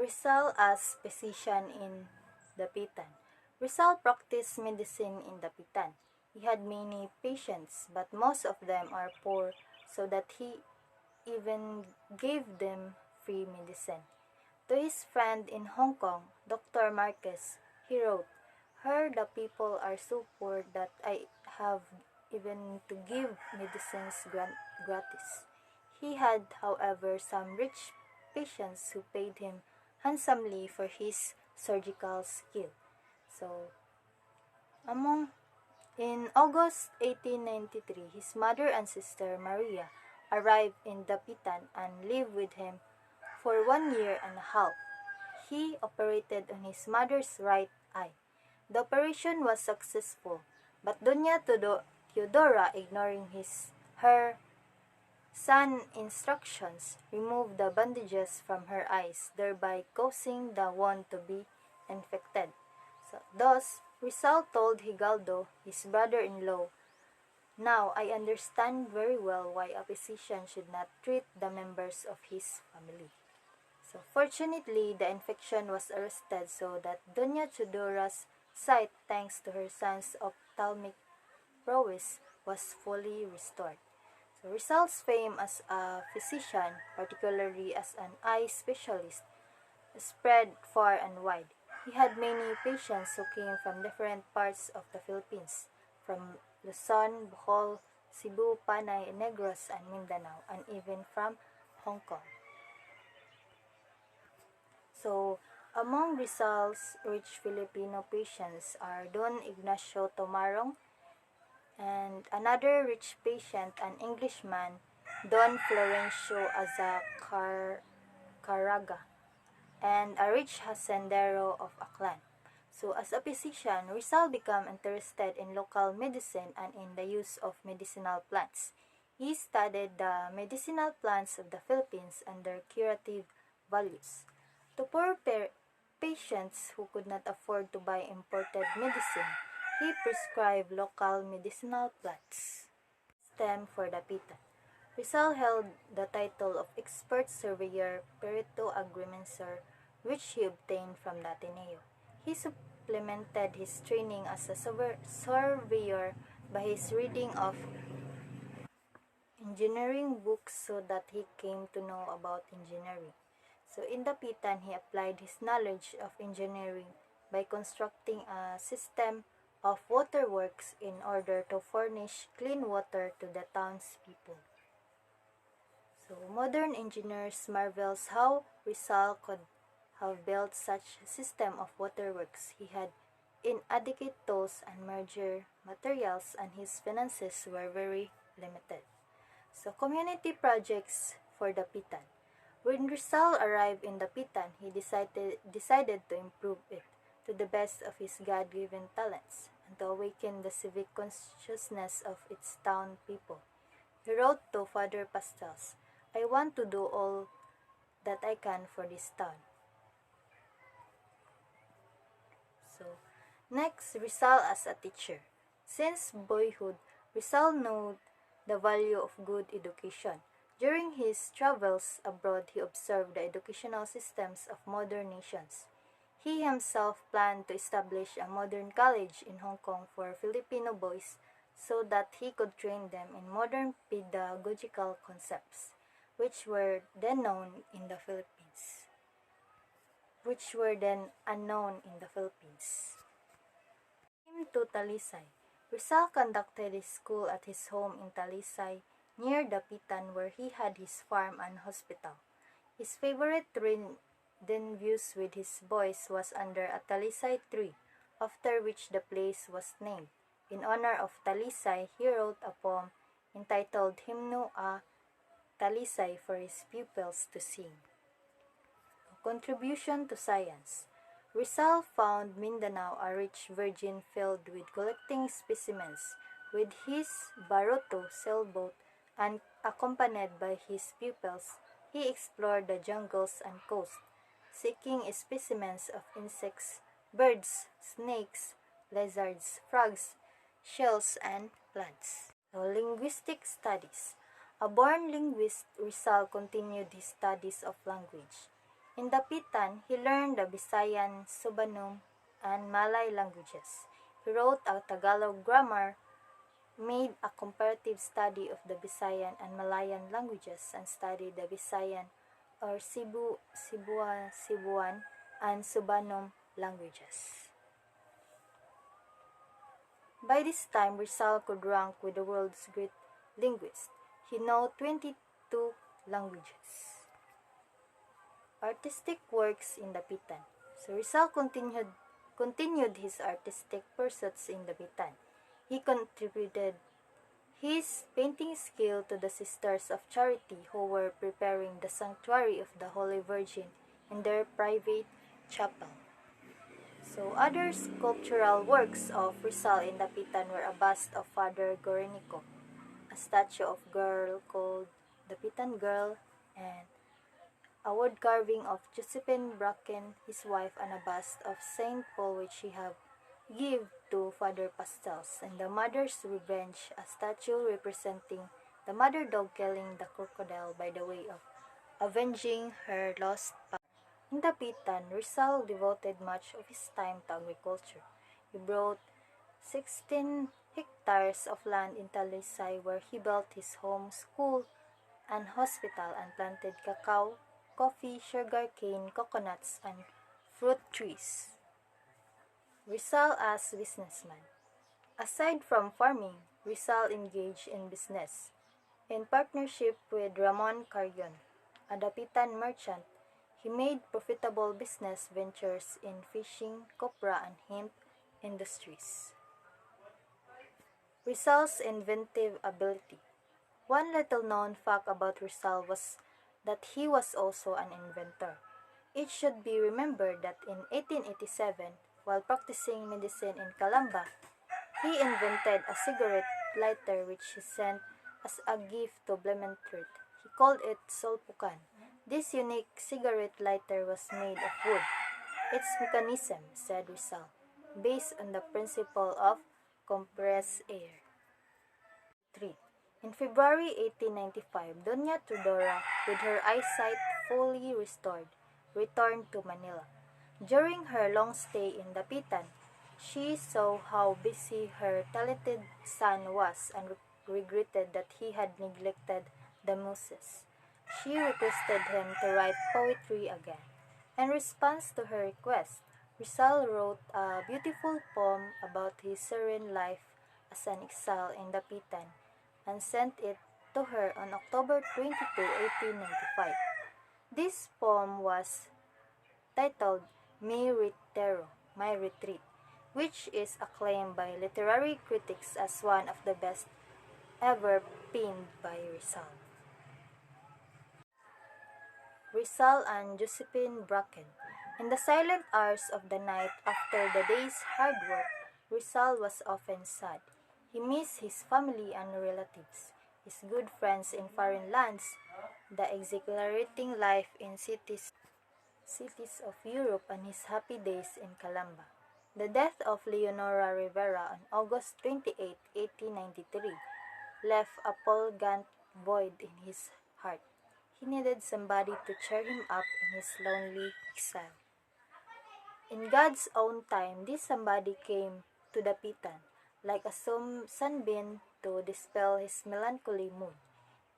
Rizal as physician in Dapitan. Rizal practiced medicine in Dapitan. He had many patients, but most of them are poor, so that he even gave them free medicine. To his friend in Hong Kong, Dr. Marquez, he wrote, "Here the people are so poor that I have even to give medicines gratis." He had, however, some rich patients who paid him handsomely for his surgical skill. So, among in August 1893, his mother and sister Maria arrived in Dapitan and lived with him for 1 year and a half. He operated on his mother's right eye. The operation was successful, but Doña Teodora, ignoring her son instructions, removed the bandages from her eyes, thereby causing the wound to be infected. Thus, Rizal told Higaldo, his brother-in-law, "Now I understand very well why a physician should not treat the members of his family." So fortunately, the infection was arrested so that Doña Teodora's sight, thanks to her son's ophthalmic prowess, was fully restored. So Rizal's fame as a physician, particularly as an eye specialist, spread far and wide. He had many patients who came from different parts of the Philippines, from Luzon, Bohol, Cebu, Panay, Negros, and Mindanao, and even from Hong Kong. So, among Rizal's rich Filipino patients are Don Ignacio Tomarong, and another rich patient, an Englishman, Don Florencio Azcaraga, and a rich hacendero of Aklan. So, as a physician, Rizal became interested in local medicine and in the use of medicinal plants. He studied the medicinal plants of the Philippines and their curative values. To poor patients who could not afford to buy imported medicine, he prescribed local medicinal plants. Stem for Dapitan. Rizal held the title of Expert Surveyor Perito Agrimensor, which he obtained from the Ateneo. He supplemented his training as a surveyor by his reading of engineering books so that he came to know about engineering. So in Dapitan, he applied his knowledge of engineering by constructing a system of waterworks in order to furnish clean water to the townspeople. So modern engineers marvels how Rizal could have built such a system of waterworks. He had inadequate tools and merger materials, and his finances were very limited. So community projects for Dapitan. When Rizal arrived in Dapitan, he decided to improve it to the best of his God-given talents and to awaken the civic consciousness of its town people. He wrote to Father Pastels, "I want to do all that I can for this town." So, next, Rizal as a teacher. Since boyhood, Rizal knew the value of good education. During his travels abroad, he observed the educational systems of modern nations. He himself planned to establish a modern college in Hong Kong for Filipino boys so that he could train them in modern pedagogical concepts, which were then unknown in the Philippines. Came to Talisay. Rizal conducted his school at his home in Talisay, near Dapitan, where he had his farm and hospital. His favorite rendezvous with his boys was under a Talisay tree, after which the place was named. In honor of Talisay, he wrote a poem entitled Hymno a Talisay for his pupils to sing. Contribution to science. Rizal found Mindanao a rich virgin field with collecting specimens. With his baroto sailboat and accompanied by his pupils, he explored the jungles and coast, seeking specimens of insects, birds, snakes, lizards, frogs, shells, and plants. So, linguistic studies. A born linguist, Rizal continued his studies of language. In Dapitan, he learned the Visayan, Subanum, and Malay languages. He wrote a Tagalog grammar, made a comparative study of the Visayan and Malayan languages, and studied the Visayan or Cebuan, and Subanum languages. By this time, Rizal could rank with the world's great linguists. He knew 22 languages. Artistic works in Dapitan. So Rizal continued his artistic pursuits in Dapitan. He contributed his painting skill to the Sisters of Charity who were preparing the sanctuary of the Holy Virgin in their private chapel. So other sculptural works of Rizal in Dapitan were a bust of Father Gorenico, a statue of girl called Dapitan Girl, and a wood carving of Josephine Bracken, his wife, and a bust of Saint Paul which he have give to Father Pastels, and the Mother's Revenge, a statue representing the mother dog killing the crocodile by the way of avenging her lost pup. In Dapitan, Rizal devoted much of his time to agriculture. He bought 16 hectares of land in Talisay where he built his home, school, and hospital, and planted cacao, coffee, sugarcane, coconuts, and fruit trees. Rizal as businessman. Aside from farming, Rizal engaged in business. In partnership with Ramon Carrion, a Dapitan merchant, he made profitable business ventures in fishing, copra, and hemp industries. Rizal's inventive ability. One little-known fact about Rizal was that he was also an inventor. It should be remembered that in 1887, while practicing medicine in Calamba, he invented a cigarette lighter which he sent as a gift to Blumentritt. He called it Solpukan. This unique cigarette lighter was made of wood. Its mechanism, said Rizal, based on the principle of compressed air. 3. In February 1895, Doña Tudora, with her eyesight fully restored, returned to Manila. During her long stay in Dapitan, she saw how busy her talented son was and regretted that he had neglected the muses. She requested him to write poetry again. In response to her request, Rizal wrote a beautiful poem about his serene life as an exile in Dapitan and sent it to her on October 22, 1895. This poem was titled Mi Retiro, My Retreat, which is acclaimed by literary critics as one of the best ever penned by Rizal. Rizal and Josephine Bracken. In the silent hours of the night after the day's hard work, Rizal was often sad. He missed his family and relatives, his good friends in foreign lands, the exhilarating life in cities of Europe, and his happy days in Calamba. The death of Leonora Rivera on August 28, 1893, left a poignant void in his heart. He needed somebody to cheer him up in his lonely exile. In God's own time, this somebody came to Dapitan, like a sunbeam to dispel his melancholy mood.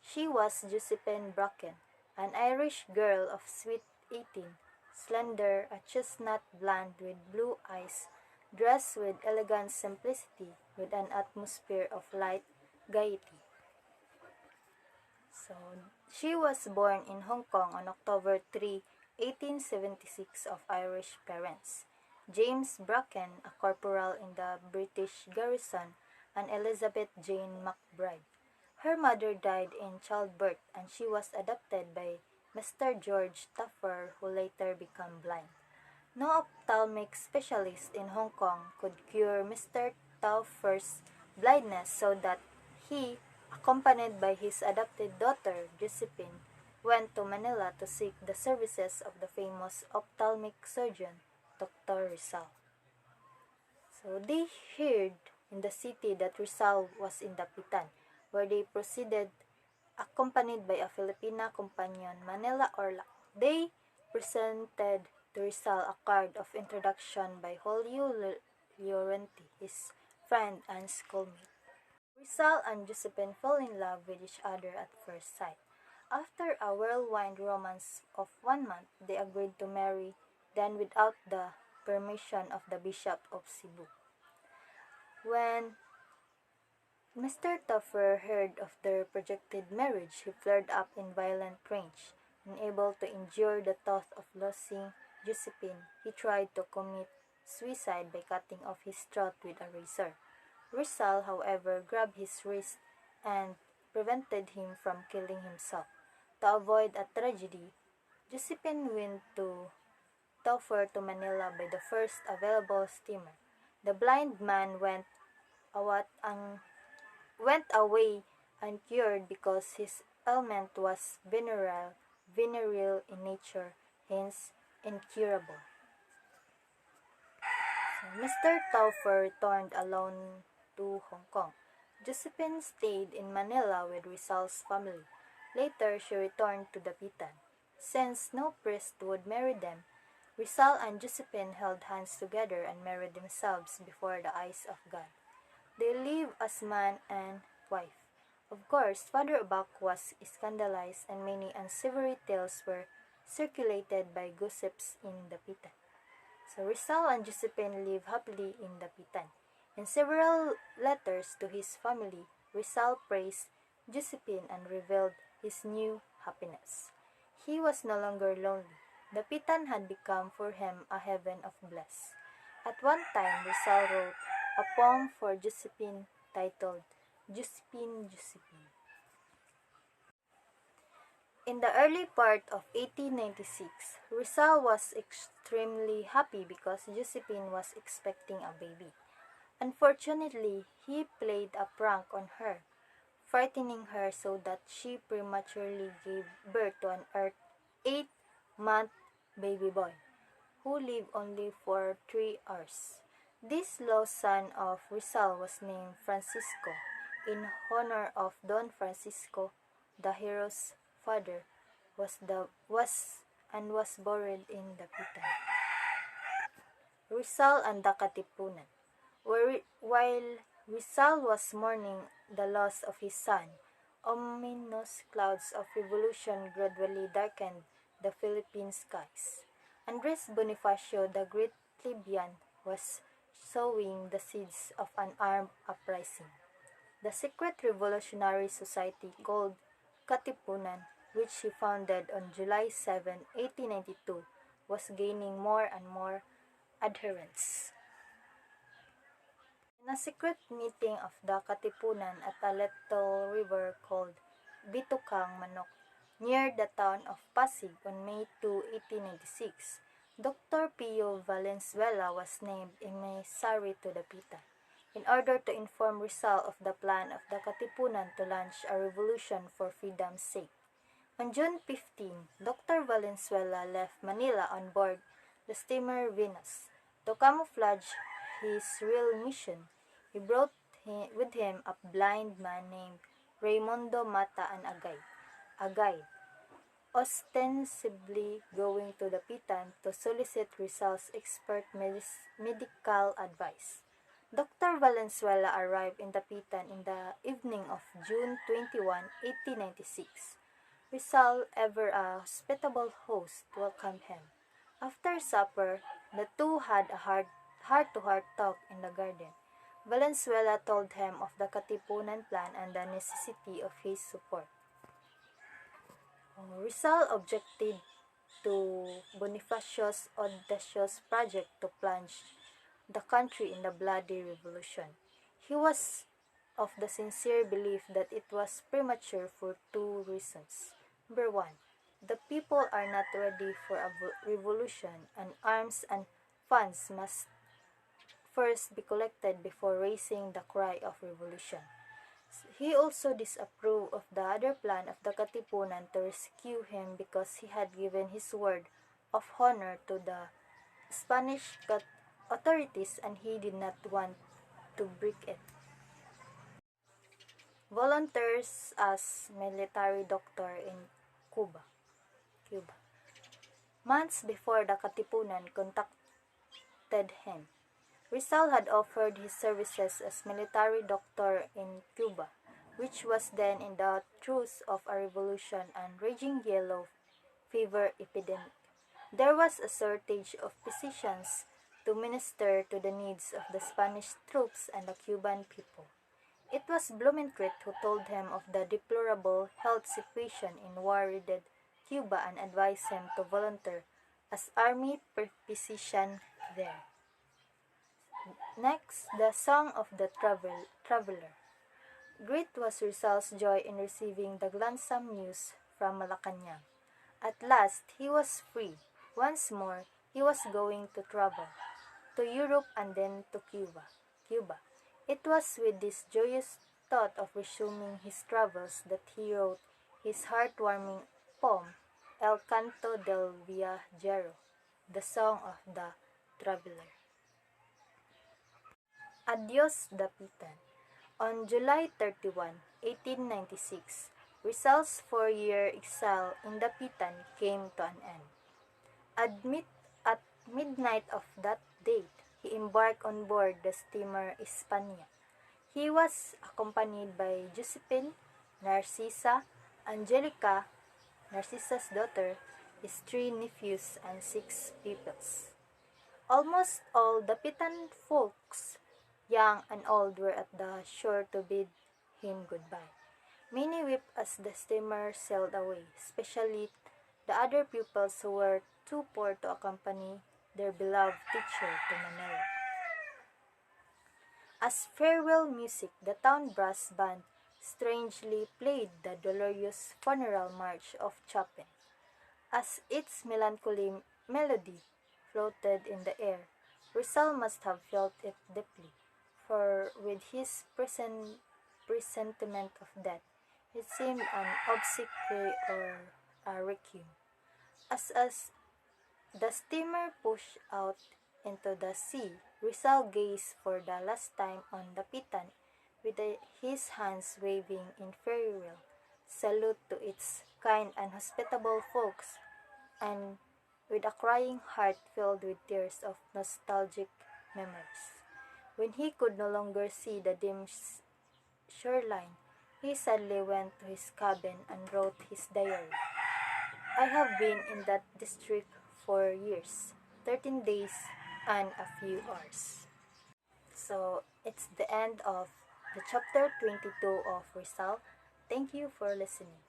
She was Josephine Bracken, an Irish girl of sweet 18, slender, a chestnut blonde with blue eyes, dressed with elegant simplicity, with an atmosphere of light gaiety. So, she was born in Hong Kong on October 3, 1876 of Irish parents. James Bracken, a corporal in the British garrison, and Elizabeth Jane McBride. Her mother died in childbirth and she was adopted by Mr. George Taffer, who later became blind. No ophthalmic specialist in Hong Kong could cure Mr. Taffer's blindness, so that he, accompanied by his adopted daughter, Josephine, went to Manila to seek the services of the famous ophthalmic surgeon, Dr. Rizal. So they heard in the city that Rizal was in Dapitan, where they proceeded, accompanied by a Filipina companion, Manila Orlac. They presented to Rizal a card of introduction by Julio Llorente, his friend and schoolmate. Rizal and Josephine fell in love with each other at first sight. After a whirlwind romance of 1 month, they agreed to marry, then without the permission of the Bishop of Cebu. When Mr. Tuffer heard of their projected marriage, he flared up in violent rage. Unable to endure the thought of losing Josephine, he tried to commit suicide by cutting off his throat with a razor. Rizal, however, grabbed his wrist and prevented him from killing himself. To avoid a tragedy, Josephine went to Taufer to Manila by the first available steamer. The blind man went away uncured because his ailment was venereal in nature, hence incurable. Mr. Taufer returned alone to Hong Kong. Josephine stayed in Manila with Rizal's family. Later, she returned to Dapitan. Since no priest would marry them, Rizal and Josephine held hands together and married themselves before the eyes of God. They live as man and wife. Of course, Father Abak was scandalized and many unsavory tales were circulated by gossips in Dapitan. So Rizal and Josephine live happily in Dapitan. In several letters to his family, Rizal praised Josephine and revealed his new happiness. He was no longer lonely. Dapitan had become for him a heaven of bliss. At one time, Rizal wrote a poem for Josephine titled Josephine, Josephine. In the early part of 1896, Rizal was extremely happy because Josephine was expecting a baby. Unfortunately, he played a prank on her, frightening her so that she prematurely gave birth to an 8-month baby boy, who lived only for 3 hours. This lost son of Rizal was named Francisco, in honor of Don Francisco, the hero's father, was buried in Dapitan. Rizal and the Katipunan. While Rizal was mourning the loss of his son, ominous clouds of revolution gradually darkened the Philippine skies. Andres Bonifacio, the great plebeian, was sowing the seeds of an armed uprising. The secret revolutionary society called Katipunan, which he founded on July 7, 1892, was gaining more and more adherents. In a secret meeting of the Katipunan at a little river called Bitukang Manok, near the town of Pasig on May 2, 1896, Dr. Pio Valenzuela was named emissary to Dapitan, in order to inform Rizal of the plan of the Katipunan to launch a revolution for freedom's sake. On June 15, Dr. Valenzuela left Manila on board the steamer Venus. To camouflage his real mission, he brought with him a blind man named Raimundo Mata and a guide, ostensibly going to Dapitan to solicit Rizal's expert medical advice. Dr. Valenzuela arrived in Dapitan in the evening of June 21, 1896. Rizal, ever a hospitable host, welcomed him. After supper, the two had a heart-to-heart talk in the garden. Valenzuela told him of the Katipunan plan and the necessity of his support. Rizal objected to Bonifacio's audacious project to plunge the country in the bloody revolution. He was of the sincere belief that it was premature for 2 reasons. Number 1, the people are not ready for a revolution, and arms and funds must first be collected before raising the cry of revolution. He also disapproved of the other plan of the Katipunan to rescue him because he had given his word of honor to the Spanish authorities and he did not want to break it. Volunteers as military doctor in Cuba. Months before the Katipunan contacted him, Rizal had offered his services as military doctor in Cuba, which was then in the throes of a revolution and raging yellow fever epidemic. There was a shortage of physicians to minister to the needs of the Spanish troops and the Cuban people. It was Blumentritt who told him of the deplorable health situation in war-ridden Cuba and advised him to volunteer as army physician there. Next, the Song of the Traveler. Great was Rizal's joy in receiving the gladsome news from Malacanang. At last, he was free. Once more, he was going to travel, to Europe and then to Cuba. It was with this joyous thought of resuming his travels that he wrote his heartwarming poem, El Canto del Viajero, the Song of the Traveler. Adios Dapitan. On July 31, 1896, Rizal's four-year exile in Dapitan came to an end. At midnight of that date, he embarked on board the steamer Hispania. He was accompanied by Josephine, Narcissa, Angelica, Narcissa's daughter, his three nephews, and six pupils. Almost all the Dapitan folks, young and old, were at the shore to bid him goodbye. Many wept as the steamer sailed away, especially the other pupils who were too poor to accompany their beloved teacher to Manila. As farewell music, the town brass band strangely played the dolorous funeral march of Chopin. As its melancholy melody floated in the air, Rizal must have felt it deeply, for with his presentiment of death, it seemed an obsequy or a requiem. As the steamer pushed out into the sea, Rizal gazed for the last time on the Dapitan with his hands waving in farewell salute to its kind and hospitable folks, and with a crying heart filled with tears of nostalgic memories. When he could no longer see the dim shoreline, he sadly went to his cabin and wrote his diary. I have been in that district for years, 13 days and a few hours. So it's the end of the chapter 22 of Rizal. Thank you for listening.